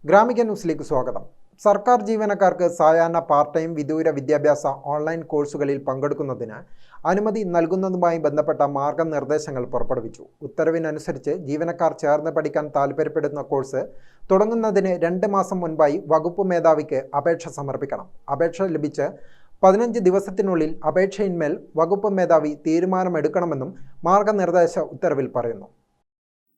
ഗ്രാമിക ന്യൂസിലേക്ക് സ്വാഗതം. സർക്കാർ ജീവനക്കാർക്ക് സായാഹ്ന പാർട്ട് ടൈം വിദൂര വിദ്യാഭ്യാസ ഓൺലൈൻ കോഴ്സുകളിൽ പങ്കെടുക്കുന്നതിന് അനുമതി നൽകുന്നതുമായി ബന്ധപ്പെട്ട മാർഗനിർദ്ദേശങ്ങൾ പുറപ്പെടുവിച്ചു. ഉത്തരവിനനുസരിച്ച് ജീവനക്കാർ ചേർന്ന് പഠിക്കാൻ താൽപ്പര്യപ്പെടുന്ന കോഴ്സ് തുടങ്ങുന്നതിന് 2 മാസം മുൻപായി വകുപ്പ് മേധാവിക്ക് അപേക്ഷ സമർപ്പിക്കണം. അപേക്ഷ ലഭിച്ച് 15 ദിവസത്തിനുള്ളിൽ അപേക്ഷയിന്മേൽ വകുപ്പ് മേധാവി തീരുമാനമെടുക്കണമെന്നും മാർഗനിർദ്ദേശ ഉത്തരവിൽ പറയുന്നു.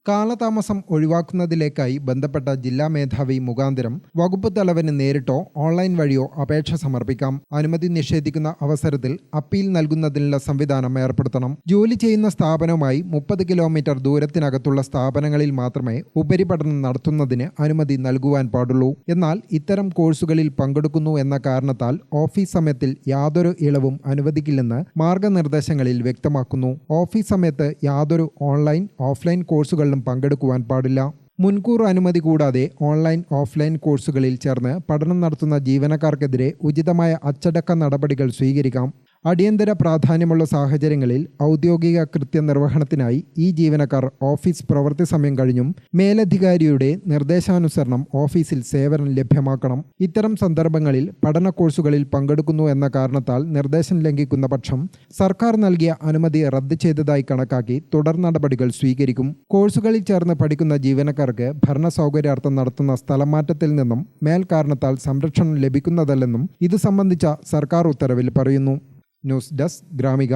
കാലതാമസം ഒഴിവാക്കുന്നതിലേക്കായി ബന്ധപ്പെട്ട ജില്ലാ മേധാവി മുഖാന്തരം വകുപ്പ് തലവന് നേരിട്ടോ ഓൺലൈൻ വഴിയോ അപേക്ഷ സമർപ്പിക്കാം. അനുമതി നിഷേധിക്കുന്ന അവസരത്തിൽ അപ്പീൽ നൽകുന്നതിനുള്ള സംവിധാനം ഏർപ്പെടുത്തണം. ജോലി ചെയ്യുന്ന സ്ഥാപനവുമായി 30 കിലോമീറ്റർ ദൂരത്തിനകത്തുള്ള സ്ഥാപനങ്ങളിൽ മാത്രമേ ഉപരിപഠനം നടത്തുന്നതിന് അനുമതി നൽകുവാൻ പാടുള്ളൂ. എന്നാൽ ഇത്തരം കോഴ്സുകളിൽ പങ്കെടുക്കുന്നു എന്ന കാരണത്താൽ ഓഫീസ് സമയത്തിൽ യാതൊരു ഇളവും അനുവദിക്കില്ലെന്ന് മാർഗനിർദ്ദേശങ്ങളിൽ വ്യക്തമാക്കുന്നു. ഓഫീസ് സമയത്ത് യാതൊരു ഓൺലൈൻ, ഓഫ്ലൈൻ കോഴ്സുകൾ പങ്കെടുക്കുവാൻ പാടില്ല. മുൻകൂർ അനുമതി കൂടാതെ ഓൺലൈൻ, ഓഫ്ലൈൻ കോഴ്സുകളിൽ ചേർന്ന് പഠനം നടത്തുന്ന ജീവനക്കാർക്കെതിരെ ഉചിതമായ അച്ചടക്ക നടപടികൾ സ്വീകരിക്കാം. അടിയന്തര പ്രാധാന്യമുള്ള സാഹചര്യങ്ങളിൽ ഔദ്യോഗിക കൃത്യനിർവഹണത്തിനായി ഈ ജീവനക്കാർ ഓഫീസ് പ്രവൃത്തി സമയം കഴിഞ്ഞും മേലധികാരിയുടെ നിർദ്ദേശാനുസരണം ഓഫീസിൽ സേവനം ലഭ്യമാക്കണം. ഇത്തരം സന്ദർഭങ്ങളിൽ പഠന കോഴ്സുകളിൽ പങ്കെടുക്കുന്നു എന്ന കാരണത്താൽ നിർദ്ദേശം ലംഘിക്കുന്ന പക്ഷം സർക്കാർ നൽകിയ അനുമതി റദ്ദ് ചെയ്തതായി കണക്കാക്കി തുടർ നടപടികൾ സ്വീകരിക്കും. കോഴ്സുകളിൽ ചേർന്ന് പഠിക്കുന്ന ജീവനക്കാർക്ക് ഭരണ സൗകര്യാർത്ഥം നടത്തുന്ന സ്ഥലമാറ്റത്തിൽ നിന്നും മേൽക്കാരണത്താൽ സംരക്ഷണം ലഭിക്കുന്നതല്ലെന്നും ഇത് സംബന്ധിച്ച സർക്കാർ ഉത്തരവിൽ പറയുന്നു. News desk Gramika.